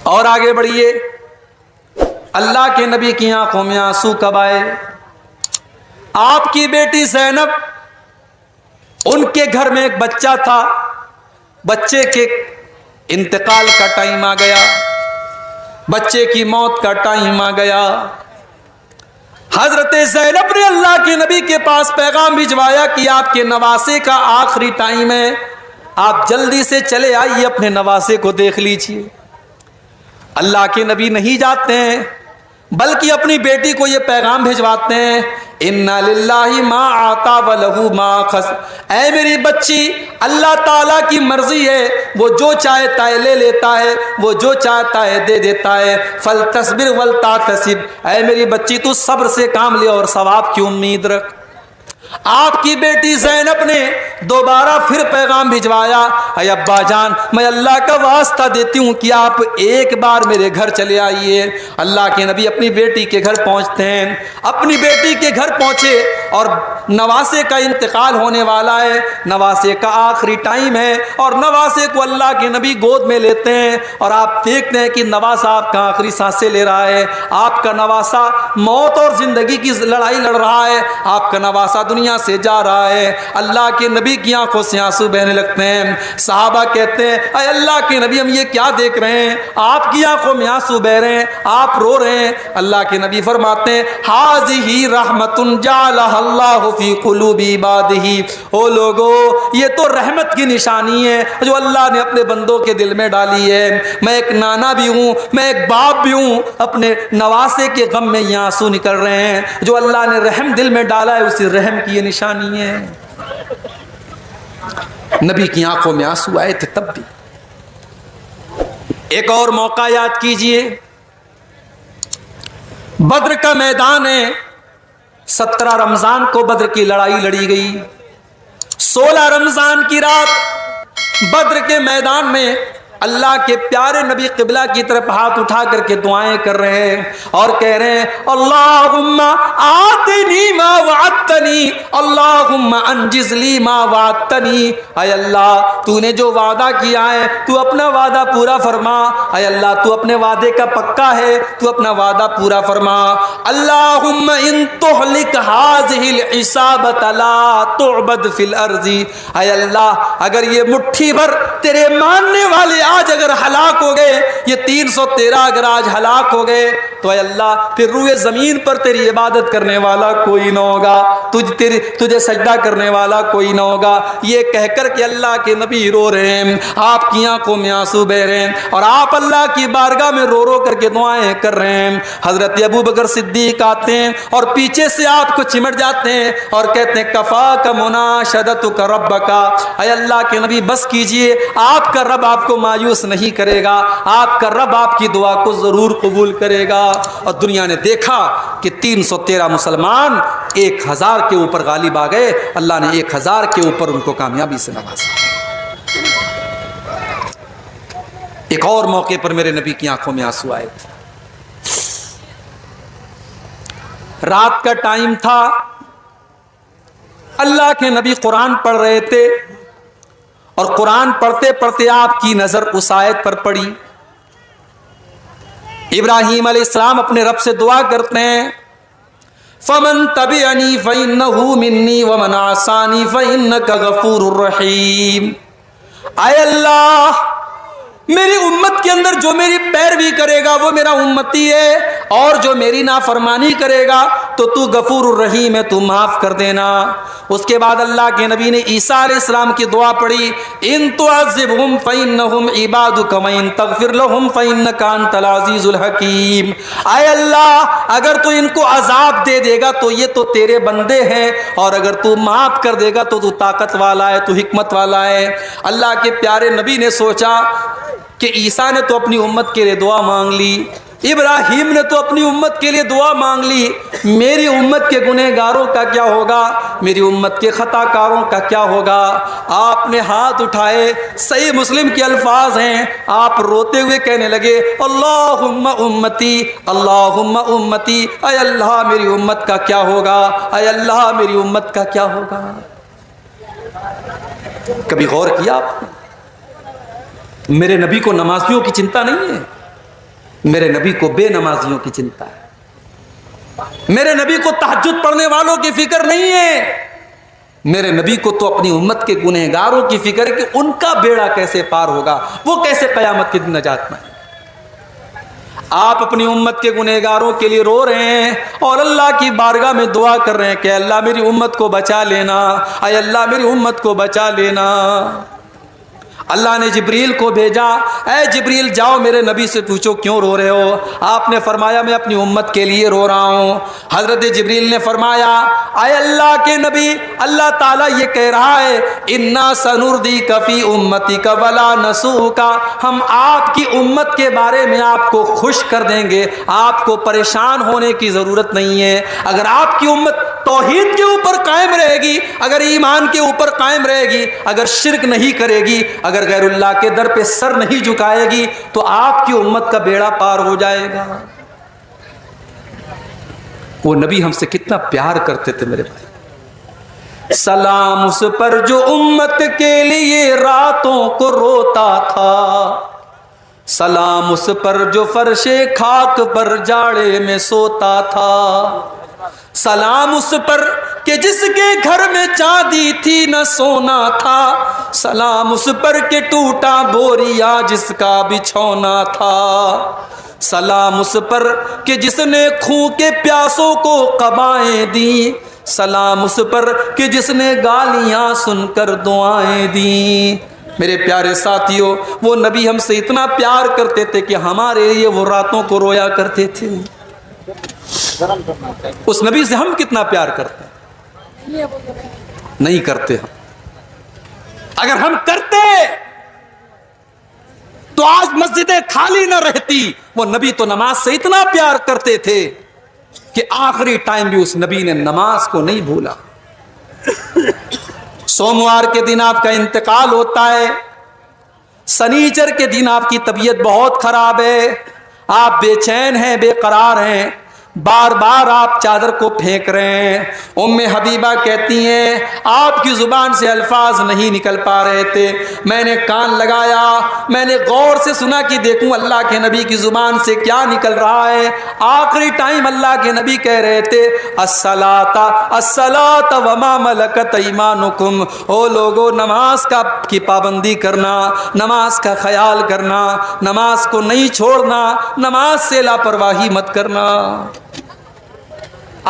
اور آگے بڑھیے، اللہ کے نبی کی آنکھوں میں آنسو کب آئے؟ آپ کی بیٹی زینب، ان کے گھر میں ایک بچہ تھا، بچے کے انتقال کا ٹائم آ گیا، بچے کی موت کا ٹائم آ گیا۔ حضرت زینب نے اللہ کے نبی کے پاس پیغام بھجوایا کہ آپ کے نواسے کا آخری ٹائم ہے، آپ جلدی سے چلے آئیے، اپنے نواسے کو دیکھ لیجیے۔ اللہ کے نبی نہیں جاتے ہیں، بلکہ اپنی بیٹی کو یہ پیغام بھجواتے ہیں، اِنَّا لِلَّهِ مَا آتَا وَلَهُ مَا أَخَذَ، اے میری بچی، اللہ تعالیٰ کی مرضی ہے، وہ جو چاہتا ہے لے لیتا ہے، وہ جو چاہتا ہے دے دیتا ہے، فَلْتَصْبِرْ وَلْتَعْتَسِبْ، اے میری بچی تو صبر سے کام لے اور ثواب کی امید رکھ۔ آپ کی بیٹی زینب نے دوبارہ پھر پیغام بھجوایا، اے ابا جان، میں اللہ کا واسطہ دیتی ہوں کہ آپ ایک بار میرے گھر چلے آئیے۔ اللہ کے نبی اپنی بیٹی کے گھر پہنچتے ہیں، اپنی بیٹی کے گھر پہنچے اور نواسے کا انتقال ہونے والا ہے، نواسے کا آخری ٹائم ہے، اور نواسے کو اللہ کے نبی گود میں لیتے ہیں، اور آپ دیکھتے ہیں کہ نواسا آپ کا آخری سانسیں لے رہا ہے، آپ کا نواسا موت اور زندگی کی لڑائی لڑ رہا ہے، آپ کا نواسا دنیا سے جا رہا ہے۔ اللہ کے نبی کی آنکھوں سے آنسو بہنے لگتے ہیں۔ صحابہ کہتے ہیں، اے اللہ کے نبی، ہم یہ کیا دیکھ رہے ہیں؟ آپ کی آنکھوں میں آنسو بہ رہے ہیں، آپ رو رہے ہیں۔ اللہ کے نبی فرماتے ہیں، ہذہ رحمت جعلها اللہ فی قلوب عبادہ، او لوگو، یہ تو رحمت کی نشانی ہے جو اللہ نے اپنے بندوں کے دل میں ڈالی ہے۔ میں ایک نانا بھی ہوں، میں ایک باپ بھی ہوں، اپنے نواسے کے غم میں یہ آنسو نکل رہے ہیں، جو اللہ نے رحم دل میں ڈالا ہے اسی رحم کی یہ نشانی ہے۔ نبی کی آنکھوں میں آنسو آئے تھے تب بھی۔ ایک اور موقع یاد کیجئے، بدر کا میدان ہے، 17 رمضان کو بدر کی لڑائی لڑی گئی، 16 رمضان کی رات بدر کے میدان میں اللہ کے پیارے نبی قبلہ کی طرف ہاتھ اٹھا کر کے دعائیں کر رہے ہیں اور کہہ رہے ہیں، اللہم آتنی ما وعدتنی، اللہم انجز لی ما وعدتنی، اے اللہ تو نے جو وعدہ کیا ہے تو اپنا وعدہ پورا فرما، اے اللہ تو اپنے وعدے کا پکا ہے، تو اپنا وعدہ پورا فرما۔ اللہم ان تہلک ہذہ العصابۃ لا تعبد فی الارض، اے اللہ اگر یہ مٹھی بھر تیرے ماننے والے آج اگر ہلاک ہو گئے، یہ 313 اگر آج ہلاک ہو گئے تو اے اللہ پھر روئے زمین پر تیری عبادت کرنے والا کوئی نہ ہوگا، تجھے سجدہ کرنے والا کوئی نہ ہوگا۔ یہ کہہ کر کہ اللہ کے نبی رو رہے ہیں، آپ کی آنکھوں میں آنسو بہ رہے ہیں، اور آپ اللہ کی بارگاہ میں رو رو کر کے دعائیں کر رہے ہیں۔ حضرت ابو بکر صدیق آتے ہیں اور پیچھے سے آپ کو چمٹ جاتے ہیں اور کہتے ہیں، کفاک مناشدتک ربک، اے اللہ کے نبی بس کیجئے، آپ کا رب آپ کو مایوس نہیں کرے گا، آپ کا رب آپ کی دعا کو ضرور قبول کرے گا۔ اور دنیا نے دیکھا کہ 313 مسلمان 1000 کے اوپر غالب آ گئے، اللہ نے 1000 کے اوپر ان کو کامیابی سے نوازا۔ ایک اور موقع پر میرے نبی کی آنکھوں میں آنسو آئے تھے، رات کا ٹائم تھا، اللہ کے نبی قرآن پڑھ رہے تھے، اور قرآن پڑھتے پڑھتے آپ کی نظر اس آیت پر پڑی۔ ابراہیم علیہ السلام اپنے رب سے دعا کرتے ہیں، فَمَن تَبِعَنِي فَإِنَّهُ مِنِّي وَمَنْ عَصَانِي فَإِنَّكَ غَفُورٌ رَحِيمٌ، اے اللہ میری امت کے اندر جو میری پیروی کرے گا وہ میرا امتی ہے، اور جو میری نافرمانی کرے گا تو تو غفور الرحیم ہے، تو معاف کر دینا۔ اس کے بعد اللہ کے نبی نے عیسیٰ علیہ السلام کی دعا پڑھی، ان تعذبہم فإنہم عبادک وإن تغفر لہم فإنک انت العزیز الحکیم، اے اللہ اگر تو ان کو عذاب دے دے گا تو یہ تو تیرے بندے ہیں، اور اگر تو معاف کر دے گا تو تو طاقت والا ہے، تو حکمت والا ہے۔ اللہ کے پیارے نبی نے سوچا کہ عیسیٰ نے تو اپنی امت کے لیے دعا مانگ لی، ابراہیم نے تو اپنی امت کے لیے دعا مانگ لی، میری امت کے گنہگاروں کا کیا ہوگا، میری امت کے خطا کاروں کا کیا ہوگا؟ آپ نے ہاتھ اٹھائے، صحیح مسلم کے الفاظ ہیں، آپ روتے ہوئے کہنے لگے، اللہم امتی، اللہم امتی، اے اللہ میری امت کا کیا ہوگا، اے اللہ میری امت کا کیا ہوگا؟ کبھی غور کیا آپ نے؟ میرے نبی کو نمازیوں کی چنتا نہیں ہے، میرے نبی کو بے نمازیوں کی چنتا ہے، میرے نبی کو تہجد پڑھنے والوں کی فکر نہیں ہے، میرے نبی کو تو اپنی امت کے گنہگاروں کی فکر ہے کہ ان کا بیڑا کیسے پار ہوگا، وہ کیسے قیامت کے دن نجات میں۔ آپ اپنی امت کے گنہگاروں کے لیے رو رہے ہیں اور اللہ کی بارگاہ میں دعا کر رہے ہیں کہ اللہ میری امت کو بچا لینا، اے اللہ میری امت کو بچا لینا۔ اللہ نے جبریل کو بھیجا، اے جبریل جاؤ میرے نبی سے پوچھو کیوں رو رہے ہو؟ آپ نے فرمایا میں اپنی امت کے لیے رو رہا ہوں۔ حضرت جبریل نے فرمایا اے اللہ کے نبی، اللہ تعالیٰ یہ کہہ رہا ہے انا سنردیک فی امتک ولا نسوک، ہم آپ کی امت کے بارے میں آپ کو خوش کر دیں گے، آپ کو پریشان ہونے کی ضرورت نہیں ہے۔ اگر آپ کی امت توحید کے اوپر قائم رہے گی، اگر ایمان کے اوپر قائم رہے گی، اگر شرک نہیں کرے گی، اگر غیر اللہ کے در پہ سر نہیں جھکائے گی، تو آپ کی امت کا بیڑا پار ہو جائے گا۔ وہ نبی ہم سے کتنا پیار کرتے تھے میرے بھائی۔ سلام اس پر جو امت کے لیے راتوں کو روتا تھا، سلام اس پر جو فرش خاک پر جاڑے میں سوتا تھا، سلام اس پر کہ جس کے گھر میں چاندی تھی نہ سونا تھا، سلام اس پر کہ ٹوٹا بوریا جس کا بچھونا تھا، سلام اس پر کہ جس نے خون کے پیاسوں کو قبائیں دیں، سلام اس پر کہ جس نے گالیاں سن کر دعائیں دیں۔ میرے پیارے ساتھیوں، وہ نبی ہم سے اتنا پیار کرتے تھے کہ ہمارے لیے وہ راتوں کو رویا کرتے تھے۔ اس نبی سے ہم کتنا پیار کرتے ہیں؟ نہیں کرتے ہم۔ اگر ہم کرتے تو آج مسجدیں خالی نہ رہتی۔ وہ نبی تو نماز سے اتنا پیار کرتے تھے کہ آخری ٹائم بھی اس نبی نے نماز کو نہیں بھولا۔ سوموار کے دن آپ کا انتقال ہوتا ہے، سنیچر کے دن آپ کی طبیعت بہت خراب ہے، آپ بے چین ہیں، بے قرار ہیں، بار بار آپ چادر کو پھینک رہے ہیں۔ ام حبیبہ کہتی ہیں آپ کی زبان سے الفاظ نہیں نکل پا رہے تھے، میں نے کان لگایا، میں نے غور سے سنا کہ دیکھوں اللہ کے نبی کی زبان سے کیا نکل رہا ہے۔ آخری ٹائم اللہ کے نبی کہہ رہے تھے الصلاۃ الصلاۃ وما ملکت ایمانکم، او لوگو نماز کی پابندی کرنا، نماز کا خیال کرنا، نماز کو نہیں چھوڑنا، نماز سے لاپرواہی مت کرنا۔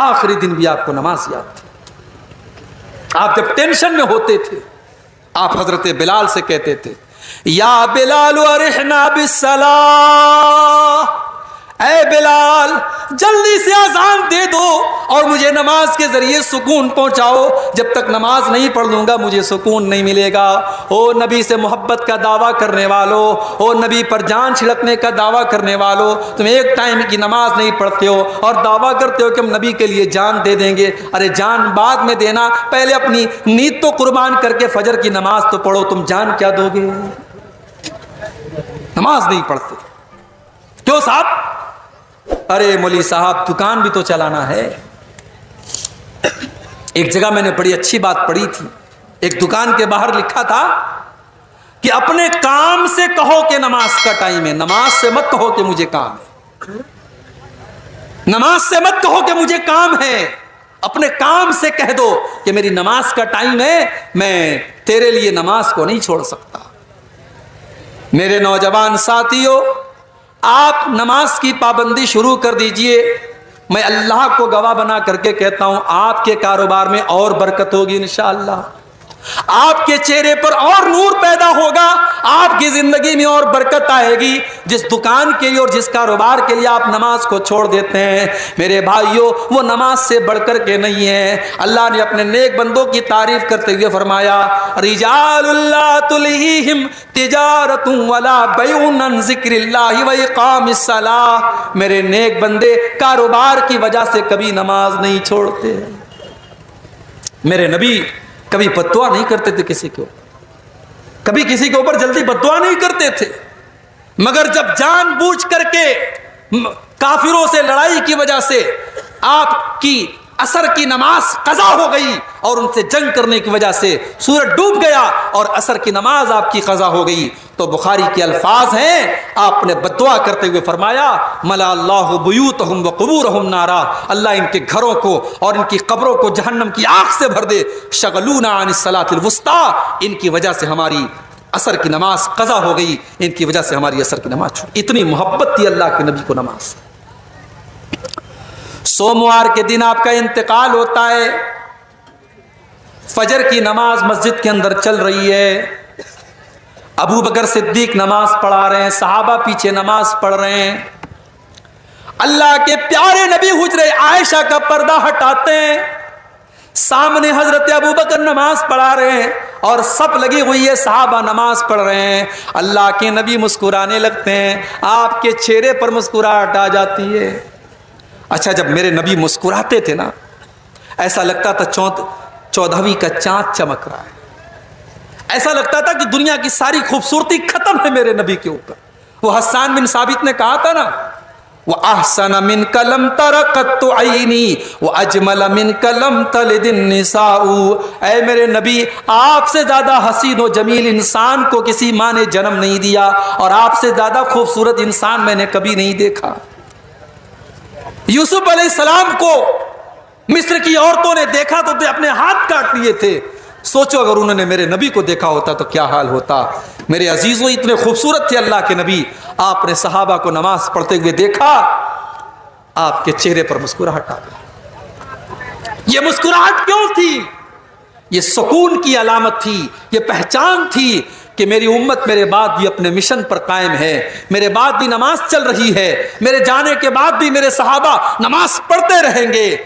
آخری دن بھی آپ کو نماز یاد تھی۔ آپ جب ٹینشن میں ہوتے تھے آپ حضرت بلال سے کہتے تھے یا بلال ارحنا بالصلاۃ، اے بلال جلدی سے اذان دے دو اور مجھے نماز کے ذریعے سکون پہنچاؤ، جب تک نماز نہیں پڑھ لوں گا مجھے سکون نہیں ملے گا۔ او نبی سے محبت کا دعویٰ کرنے والو، او نبی پر جان چھڑکنے کا دعویٰ کرنے والو، تم ایک ٹائم کی نماز نہیں پڑھتے ہو اور دعویٰ کرتے ہو کہ ہم نبی کے لیے جان دے دیں گے۔ ارے جان بعد میں دینا، پہلے اپنی نیت تو قربان کر کے فجر کی نماز تو پڑھو، تم جان کیا دو گے؟ نماز نہیں پڑھتے کیوں صاحب؟ ارے مولوی صاحب دکان بھی تو چلانا ہے۔ ایک جگہ میں نے بڑی اچھی بات پڑھی تھی، ایک دکان کے باہر لکھا تھا کہ اپنے کام سے کہو کہ نماز کا ٹائم ہے، نماز سے مت کہو کہ مجھے کام ہے، نماز سے مت کہو کہ مجھے کام ہے، اپنے کام سے کہہ دو کہ میری نماز کا ٹائم ہے، میں تیرے لیے نماز کو نہیں چھوڑ سکتا۔ میرے نوجوان ساتھیوں، آپ نماز کی پابندی شروع کر دیجئے۔ میں اللہ کو گواہ بنا کر کے کہتا ہوں آپ کے کاروبار میں اور برکت ہوگی انشاءاللہ، آپ کے چہرے پر اور نور پیدا ہوگا، آپ کی زندگی میں اور برکت آئے گی۔ جس دکان کے لیے اور جس کاروبار کے لیے آپ نماز کو چھوڑ دیتے ہیں میرے بھائیوں، وہ نماز سے بڑھ کر کے نہیں ہے۔ اللہ نے اپنے نیک بندوں کی تعریف کرتے ہوئے فرمایا رجال اللہ تلہیہم تجارت ولا بیع عن ذکر اللہ و اقام الصلاۃ، میرے نیک بندے کاروبار کی وجہ سے کبھی نماز نہیں چھوڑتے۔ میرے نبی کبھی بددعا نہیں کرتے تھے کسی کو، کبھی کسی کے اوپر جلدی بددعا نہیں کرتے تھے، مگر جب جان بوجھ کر کے کافروں سے لڑائی کی وجہ سے آپ کی عصر کی نماز قضا ہو گئی اور ان سے جنگ کرنے کی وجہ سے سورج ڈوب گیا اور عصر کی نماز آپ کی قضا ہو گئی. تو بخاری کے الفاظ ہیں, آپ نے بددعا کرتے ہوئے فرمایا ملا اللہ بیوتہم وقبورہم نارا, اللہ ان کے گھروں کو اور ان کی قبروں کو جہنم کی آگ سے بھر دے. شغلونا عن الصلاۃ الوسطیٰ, ان کی وجہ سے ہماری عصر کی نماز قضا ہو گئی, ان کی وجہ سے ہماری عصر کی نماز چھوٹی. اتنی محبت تھی اللہ کے نبی کو نماز. سوموار کے دن آپ کا انتقال ہوتا ہے, فجر کی نماز مسجد کے اندر چل رہی ہے, ابو بکر صدیق نماز پڑھا رہے ہیں, صحابہ پیچھے نماز پڑھ رہے ہیں. اللہ کے پیارے نبی حجرے عائشہ کا پردہ ہٹاتے ہیں, سامنے حضرت ابو بکر نماز پڑھا رہے ہیں اور سب لگی ہوئی ہے, صحابہ نماز پڑھ رہے ہیں. اللہ کے نبی مسکرانے لگتے ہیں, آپ کے چہرے پر مسکراہٹ آ جاتی ہے. اچھا, جب میرے نبی مسکراتے تھے نا, ایسا لگتا تھا 14ویں کا چاند چمک رہا ہے, ایسا لگتا تھا کہ دنیا کی ساری خوبصورتی ختم ہے میرے نبی کے اوپر. وہ حسان بن ثابت نے کہا تھا نا, وَأَحْسَنَ مِنْكَ لَمْ تَرَ قَطُّ عَيْنِي وَأَجْمَلَ مِنْكَ لَمْ تَلِدِ النِّسَاءُ. اے میرے نبی, آپ سے زیادہ حسین و جمیل انسان کو کسی ماں نے جنم نہیں دیا, اور آپ سے زیادہ خوبصورت انسان میں نے کبھی نہیں دیکھا. یوسف علیہ السلام کو مصر کی عورتوں نے دیکھا تو اپنے ہاتھ کاٹ لیے تھے. سوچو اگر انہوں نے میرے نبی کو دیکھا ہوتا تو کیا حال ہوتا. میرے عزیزوں, اتنے خوبصورت تھے اللہ کے نبی. آپ نے صحابہ کو نماز پڑھتے ہوئے دیکھا, آپ کے چہرے پر مسکراہٹ آ گئی. یہ مسکراہٹ کیوں تھی؟ یہ سکون کی علامت تھی, یہ پہچان تھی کہ میری امت میرے بعد بھی اپنے مشن پر قائم ہے, میرے بعد بھی نماز چل رہی ہے, میرے جانے کے بعد بھی میرے صحابہ نماز پڑھتے رہیں گے.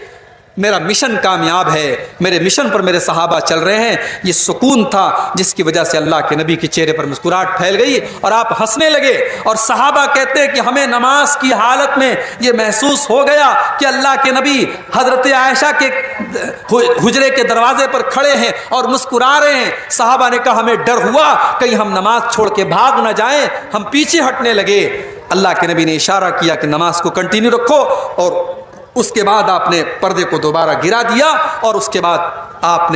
میرا مشن کامیاب ہے, میرے مشن پر میرے صحابہ چل رہے ہیں. یہ سکون تھا جس کی وجہ سے اللہ کے نبی کے چہرے پر مسکراہٹ پھیل گئی اور آپ ہنسنے لگے. اور صحابہ کہتے ہیں کہ ہمیں نماز کی حالت میں یہ محسوس ہو گیا کہ اللہ کے نبی حضرت عائشہ کے حجرے کے دروازے پر کھڑے ہیں اور مسکرا رہے ہیں. صحابہ نے کہا ہمیں ڈر ہوا کہیں ہم نماز چھوڑ کے بھاگ نہ جائیں, ہم پیچھے ہٹنے لگے. اللہ کے نبی نے اشارہ کیا کہ نماز کو کنٹینیو رکھو, اور اس کے بعد آپ نے پردے کو دوبارہ گرا دیا, اور اس کے بعد آپ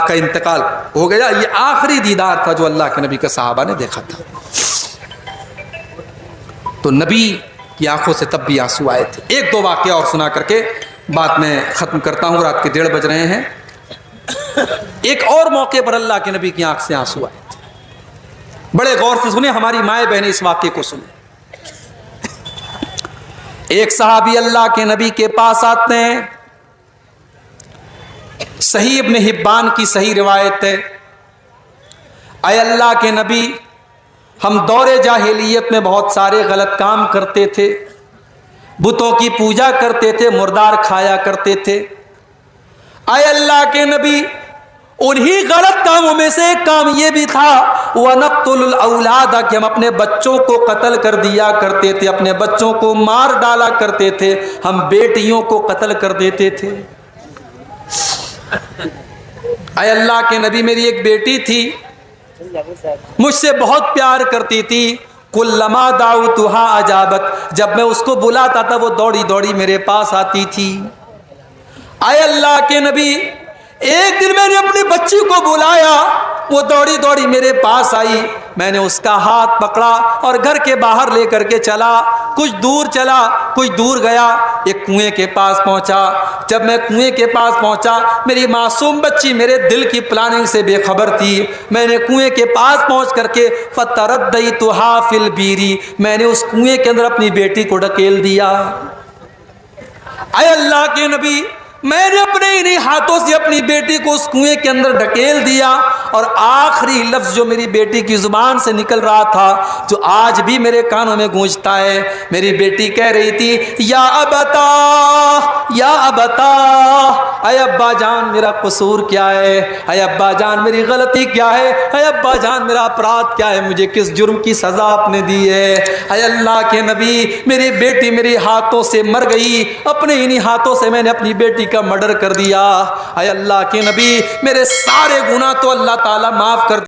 کا انتقال ہو گیا. یہ آخری دیدار تھا جو اللہ کے نبی کے صحابہ نے دیکھا تھا. تو نبی کی آنکھوں سے تب بھی آنسو آئے تھے. ایک دو واقعہ اور سنا کر کے بات میں ختم کرتا ہوں, رات کے 1:30 بج رہے ہیں. ایک اور موقع پر اللہ کے نبی کی آنکھ سے آنسو آئے تھے. بڑے غور سے سنیں, ہماری مائیں بہنیں اس واقعے کو سنیں. ایک صحابی اللہ کے نبی کے پاس آتے ہیں, صحیح ابن حبان کی صحیح روایت ہے, اے اللہ کے نبی, ہم دور جاہلیت میں بہت سارے غلط کام کرتے تھے, بتوں کی پوجا کرتے تھے, مردار کھایا کرتے تھے. اے اللہ کے نبی, انہی غلط کاموں میں سے ایک کام یہ بھی تھا وَنَقْتُلُ الْأَوْلَادَ, کہ ہم اپنے بچوں کو قتل کر دیا کرتے تھے, اپنے بچوں کو مار ڈالا کرتے تھے, ہم بیٹیوں کو قتل کر دیتے تھے. اے اللہ کے نبی, میری ایک بیٹی تھی, مجھ سے بہت پیار کرتی تھی. کلما دعوتها اجابت, جب میں اس کو بلاتا تھا وہ دوڑی دوڑی میرے پاس آتی تھی. اے اللہ کے نبی, ایک دن میں نے اپنی بچی کو بلایا, وہ دوڑی دوڑی میرے پاس آئی, میں نے اس کا ہاتھ پکڑا اور گھر کے باہر لے کر کے چلا. کچھ دور چلا, کچھ دور گیا, ایک کنویں کے پاس پہنچا. جب میں کنویں کے پاس پہنچا, میری معصوم بچی میرے دل کی پلاننگ سے بے خبر تھی. میں نے کنویں کے پاس پہنچ کر کے فَتَرَدَّيْتُهَا فِي الْبِيرِ, میں نے اس کنویں کے اندر اپنی بیٹی کو ڈھکیل دیا. اے اللہ کے نبی, میں نے اپنے انہی ہاتھوں سے اپنی بیٹی کو اس کنویں کے اندر ڈھکیل دیا, اور آخری لفظ جو میری بیٹی کی زبان سے نکل رہا تھا, جو آج بھی میرے کانوں میں گونجتا ہے, میری بیٹی کہہ رہی تھی یا ابتا, یا ابتا, اے ابا جان میرا قصور کیا ہے, اے ابا جان میری غلطی کیا ہے, اے ابا جان میرا اپرادھ کیا ہے, مجھے کس جرم کی سزا آپ نے دی ہے. اے اللہ کے نبی, میری بیٹی میرے ہاتھوں سے مر گئی, اپنے انہی ہاتھوں سے میں نے اپنی بیٹی کا مرڈر کر دیا. اے اللہ کے نبی, میرے سارے گناہ تو اللہ تعالیٰ معاف کر